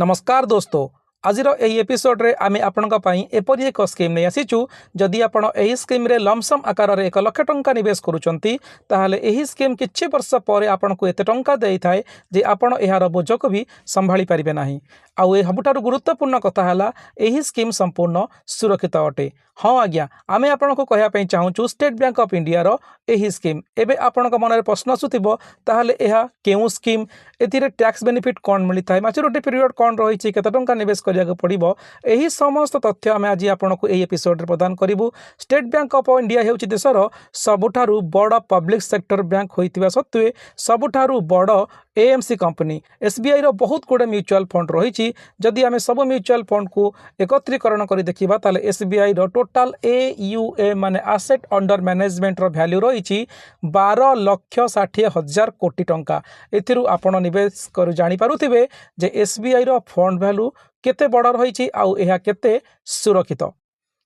नमस्कार दोस्तों आज एपिसोड रे आमे आपनका पई एपरि एक स्कीम नै आसीचु। जदि आपण एही स्कीम रे लमसम आकार रे 1 लाख टंका निवेश करूचंती ताहाले एही स्कीम किछि वर्ष परे आपनको एते टंका देई थाए जे आपण एहार बोझ को भी संभाली परिबे नाही। आउ ए सबुठारु गुरुत्वपूर्ण कथा हला एही स्कीम संपूर्ण सुरक्षित अटे। हाँ आज्ञा आमे आपनको कहया पई चाहूचु स्टेट बैंक ऑफ इंडिया रो एही स्कीम। एबे आपनका मन रे प्रश्न आसुथिबो ताहाले एहा केउ स्कीम एथिरे टैक्स बेनिफिट कोन मिली थाए मैच्योरिटी पीरियड कोन रही छि केते टंका निवेश करिया पड़िबो एही समस्त तथ्य आमे आज आपनको एही एपिसोड रे प्रदान करिवु। स्टेट बैंक ऑफ इंडिया हेउछि देशर सबुठारु बड़ पब्लिक सेक्टर बैंक होइतिबा सत्वे सबुठारु बड़ एएमसी कंपनी एसबीआई रो बहुत गुडे म्यूचुअल फंड रही। जदि आमे सब म्यूचुअल फंड को एकत्रीकरण करी देखिबा ताले एसबीआई रो टोटल एयूए माने एसेट अंडर मैनेजमेंट रो वैल्यू रही 12,60,000 कोटी टंका। एथिरु आपण निवेश कर जानि पारुथिबे जे एसबीआई रो फंड वैल्यू केते बड़ रही आउ एहा केते सुरक्षित।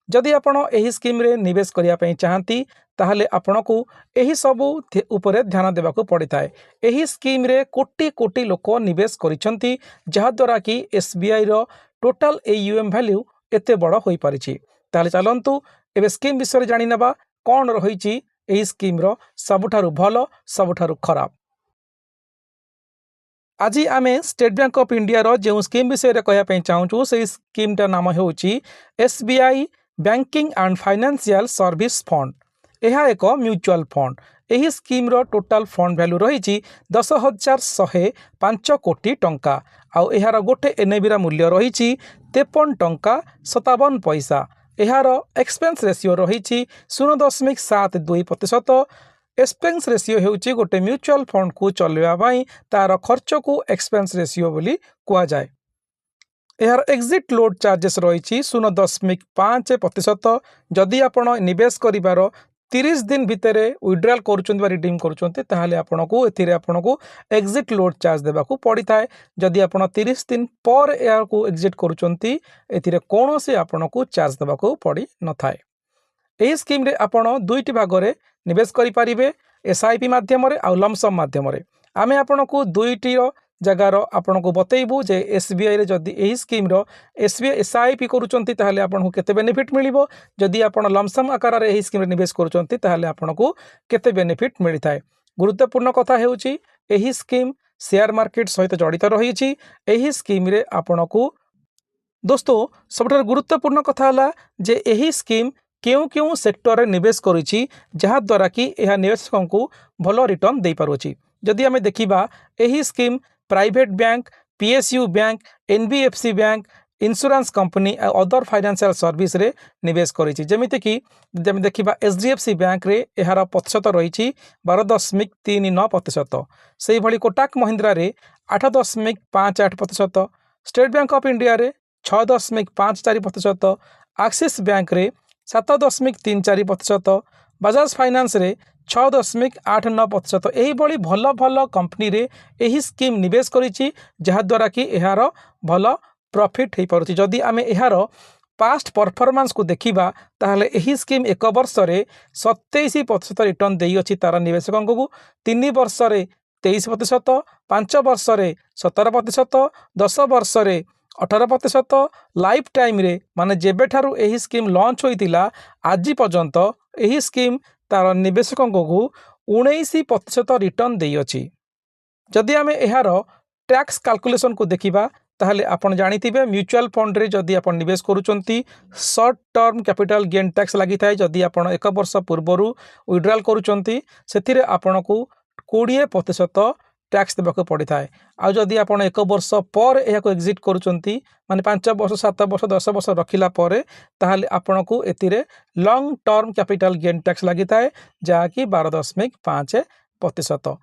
जदि आपण एही स्कीम रे निवेश करिया पई चाहंती ताहले आपनको एही सबु उपरे ध्यान देबाको पड़ी थाए। एही स्कीम रे कोटी कोटी लोक निवेश करिसंती जहा द्वारा कि एसबीआई रो टोटल एयूएम वैल्यू एते बड़ होई परिछि। ताहले चलंतु एबे स्कीम विषय जानि नेबा कोन रहिछि एही स्कीम रो सबुठारु भलो सबुठारु खराब। आज आमे स्टेट बैंक ऑफ इंडिया रो जे स्कीम विषय रे कहया पई चाहूचु से स्कीम ता नाम हेउछि SBI banking and financial service fund. यह एक म्यूचुअल फंड। यही स्कीम रो टोटल फंड वैल्यू रही 10,105 कोटी टंका। आउ यार गोटे एनएबी मूल्य रही 53 टंका 57 पैसा। यार एक्सपेंस रेशियो रही 0.72%। एक्सपेंस रेशियो हेउची गोटे म्यूचुअल फंड को चलवा पाई तार खर्च को एक्सपेंस रेशियो बोली कुआ जाए। यार एग्जिट लोड चार्जेस रही 0.5%। जदि आपण निवेश करिवार 30 दिन भितर विड्रॉल करूचंती रिडीम करूचंती ताहाले आपनको एथिरे आपनको एग्जिट लोड चार्ज देबाकू पड़ी थाए। जदि आपण 30 दिन पर यार को एग्जिट करूचंती एथिरे कोनोसी आपनको चार्ज देबाकू पड़ी न थाए। एही स्कीम रे आपण दुईटी भाग रे निवेश करि परिबे एसआईपी माध्यम रे आ लमसम माध्यम रे। आमे आपनको दुईटी जगार आपनको बतैबू जे एसबीआई रे जदि एही स्कीम रो एसबीआई एसआईपी करूचंती ताहाले आपनको केते बेनिफिट मिलिबो। जदि आपण लमसम आकार रे एही स्कीम रे निवेश करूचंती ताहाले आपनको केते बेनिफिट मिलि थाए। गुरुत्वपूर्ण कथा हेउची एही स्कीम शेयर मार्केट सहित जड़ित रही। एही स्कीम रे आपनको दोस्तों सबठार गुरुत्वपूर्ण कथा हला जे एही स्कीम केउ केउ सेक्टर रे निवेश करिछि जहा द्वारा कि एहा निवेशकों को भलो रिटर्न दे पारुछि। जदि आमे देखिबा एही scheme private bank PSU bank NBFC bank insurance company और अदर फाइनेंशियल सर्विस रे निवेश करिछि। जेमिति कि जब देखिबा एचडीएफसी बैंक रे एहार प्रतिशत रही 12.39%। सेही भली कोटक महिंद्रा रे 8.58%। स्टेट बैंक ऑफ इंडिया रे 6.54%। एक्सिस बैंक रे 7.34%। बजाज फाइनेंस रे 6.89%। यही भली भल भल कंपनी रे एही स्कीम निवेश करिछि जहा द्वारा कि एहार भल प्रॉफिट हे पारुछि। जदि आमे एहार पास्ट परफॉर्मेंस को देखिबा ताहले एही स्कीम 1 वर्ष रे 27% रिटर्न देई अछि तार निवेशकों को। 3 वर्ष रे 23%। 5 वर्ष रे 17%। 10 वर्ष रे 18%। लाइफ टाइम रे माने जेबे ठारू एही स्कीम लॉन्च होइतिला आज पर्यंत एही स्कीम तार निवेशकों को 19% रिटर्न देई अछि। जदि आमे एहार टैक्स कैलकुलेशन को देखिबा ताहले आपण जानिथिबे म्यूचुअल फंड रे जदि आपण निवेश करूचंती short term capital gain tax लागि थाए। जदि आपण 1 वर्ष पूर्वरु विड्रॉल करूचंती सेथिरे आपणकू 20% टैक्स देबाक पड़ी थाए। आ जदि आपण 1 वर्ष पर एहाको एग्जिट करूचंती माने 5 वर्ष 7 वर्ष 10 वर्ष रखिला परे ताहले आपणकू एतिरे long term capital gain tax लागि थाए जा कि 12.5%।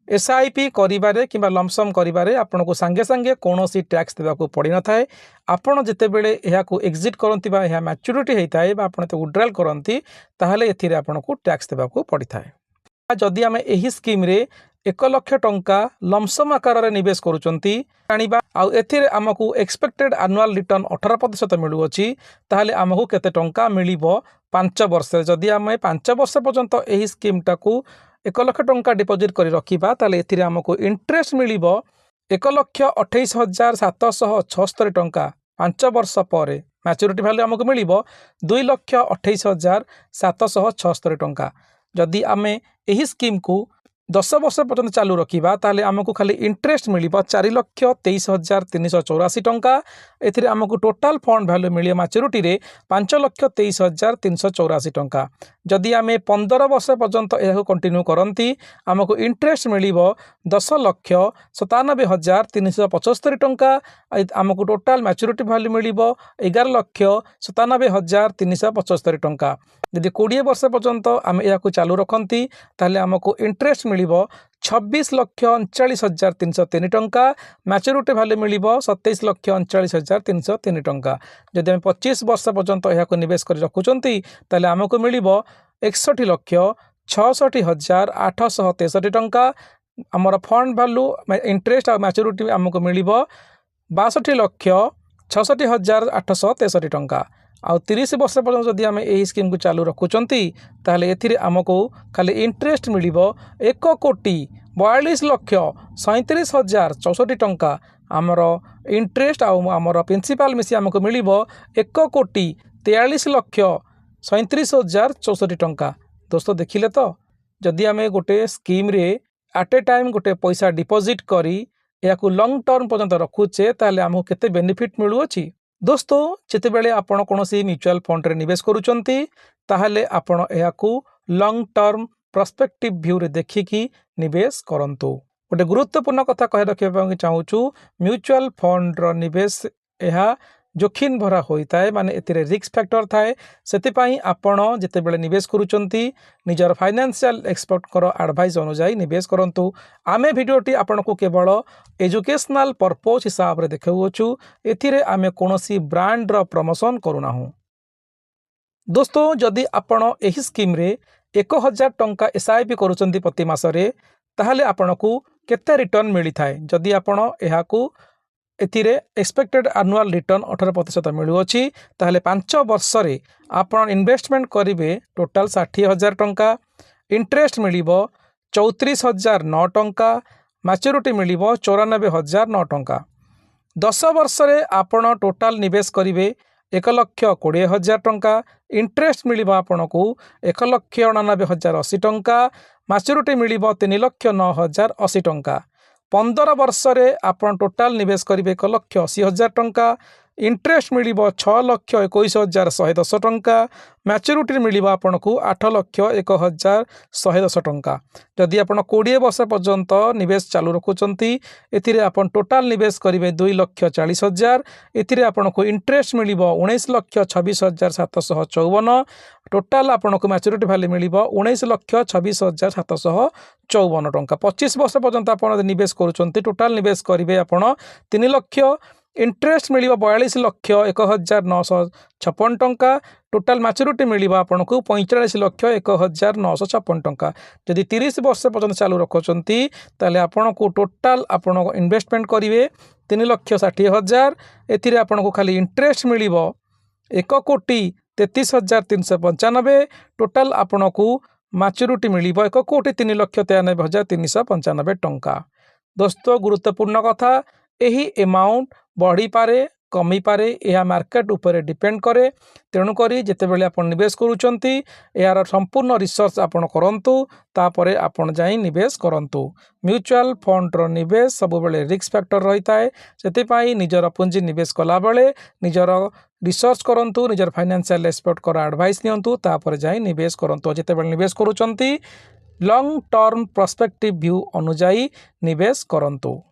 एसआईपी करिबारे किबा लमसम करिबारे आपनको संगे संगे कोनोसी टैक्स देबाकू पड़ी न थाए। आपण जेते बेले एहाको एग्जिट करंती बा एहा मैच्योरिटी हेइताए बा आपण ते विड्रॉल करंती ताहले एथिरे आपनको टैक्स देबाकू पड़ी थाए। जदि आमे एही स्कीम रे 1 लाख टंका लमसम आकार रे निवेश करूचंती जानिबा आ एथिरे हमकू एक्सपेक्टेड एनुअल रिटर्न 18% मिलु अछि ताहले हमकू केते टंका मिलिबो 5 वर्ष। जदि आमे 5 वर्ष पर्यंत एही स्कीम टाकू 1 लाख टंका डिपॉजिट करी रखिबा ताले एथिरे हमकू इंटरेस्ट मिलिबो 1,28,776 टंका 5 वर्ष पर मैच्योरिटी वैल्यू आमको मिल 2,28,776 टंका। जदि आम यही स्कीम को 10 वर्ष पर्यंत चालू रखा ताले आमको खाली इंटरेस्ट मिल 4,23,384 टंका। एथिरे आमको टोटाल फंड वैल्यू मिले मैच्योरिटी रे 5,23,384 टंका। जदि आम 15 वर्ष पर्यंत यह कंटिन्यू करती आमको इंटरेस्ट मिल 10,97,375 टंका। आमको टोटाल मैच्योरिटी वैल्यू मिल 11,97,375 टंका। यदि 20 वर्ष पर्यंत आम यह चालू रखती ताले आमको इंटरेस्ट मिल 26,39,303 टंका। मैच्योरिटी वैल्यू मिल 27,39,303 टंका। जदि आम 25 वर्ष पर्यंत यह निवेश कर रखुंट ताले आमको मिल 61,66,863 टंका। आमर फंड वैल्यू इंटरेस्ट और मैच्योरिटी आमको मिल 62,66,863 टंका। आउ 30 वर्ष पर्यंत जदि आम यही स्कीम को चालू रखुंट ताले एथिरे आमको खाली इंटरेस्ट मिल 1,42,37,64 टंका। आमर इंटरेस्ट आमर प्रिंसिपल मिसी आमको मिल 1,43,37,64 टंका। दोस्तों देखिले तो जदि आम गोटे स्कीम रे एट ए टाइम गोटे पैसा डिपोजिट करी या लंग टर्म पर्यंत रखुचे ताले आमको केते बेनिफिट मिलुअछि। दोस्तों जितेबाला आपण कौन म्यूचुअल फंड रे निवेश करुचंती ताहले आपण एहाकू लंग टर्म पर्सपेक्टिव व्यू रे देखिकी निवेश करंतु। गोटे गुरुत्वपूर्ण कथा कह रखा चाहूँ म्यूचुअल फंड रो निवेश यह जोखिम भरा होता है माने एतिरे रिस्क फैक्टर थाए। सेतिपाई आपण जितेबाला निवेश करुचंती निजर फाइनेंशियल एक्सपर्ट को एडवाइस अनुसार निवेश करंतु। आमे वीडियोटी आपण को केवल एजुकेशनल पर्पस हिसाब रे देखाउछु। एथिरे आमे कोनोसी ब्रांड रो प्रमोशन करूना हूँ। दोस्तों जदि आपण एही स्कीम रे 1,000 टंका SIP करुचंती प्रति मासरे ताहले आपनको केते रिटर्न मिली थाए। जदि आपण एहाकू एथिरे एक्सपेक्टेड एनुअल रिटर्न 18% मिलुअछि ताहले 5 वर्ष रे आपण इन्वेस्टमेंट करिवे टोटल 60,000 टंका। इंटरेस्ट मिल 34,009 टंका। मैच्योरिटी मिल 94,009 टंका। 10 वर्ष रे आपण टोटाल निवेश करिवे 1,20,000 टंका। इंटरेस्ट मिल आपको 1,99,080 टंका। मैच्योरिटी मिल 3,09,080 टंका। 15 वर्ष रे आपण टोटाल निवेश करिवे 1,80,000 टंका। इंटरेस्ट मिल 6,21,110 टंका। मैच्योरिटी मिल आपको 8,01,110 टंका। जदि आप 20 वर्ष पर्यंत निवेश चालू रखुंट एथिरे आपण टोटाल निवेश करिवे 2,40,000। एथिरे आपको इंटरेस्ट मिल 19,26,754। टोटाल आपको मैच्योरिटी वैल्यू मिल 19,26,754 टंका। 25 वर्ष पर्यंत आप निवेश करुँच टोटाल निवेश करेंगे आप 3 लाख। इंटरेस्ट मिल 42,01,956 टंका। टोटाल मैच्योरिटी मिल आपको 45,01,956 टंका। जदि 30 वर्ष पर्यंत चालू रखुंट ताले आपको टोटाल आपण इन्वेस्टमेंट करेंगे 3,60,000। एथिरे आपको खाली इंटरेस्ट मिल 1,33,395। टोटाल आपको मैच्योरिटी मिल 1,03,93,395 टंका। दोस्तों गुरुत्वपूर्ण कथा यही अमाउंट बढ़ी पारे कमी पारे यह मार्केट उपरे डिपेंड करे। तेणुकरी जितेबाला आप निवेश करुँच यार संपूर्ण रिसर्च आपण करंतु तापरे आपण जाई निवेश करंतु। म्यूचुअल फंड रो निवेश सब बेले रिस्क फैक्टर रही थाए। सेतिपाई निजर पुंजी निवेश कला बेले निजर रिसर्च करंतु निजर फाइनेंशियल एक्सपर्ट को एडवाइस नियंतु तापरे जाई निवेश करंतु। जितेबाला निवेश करुँच लॉन्ग टर्म पर्सपेक्टिव व्यू अनुजाई निवेश करंतु।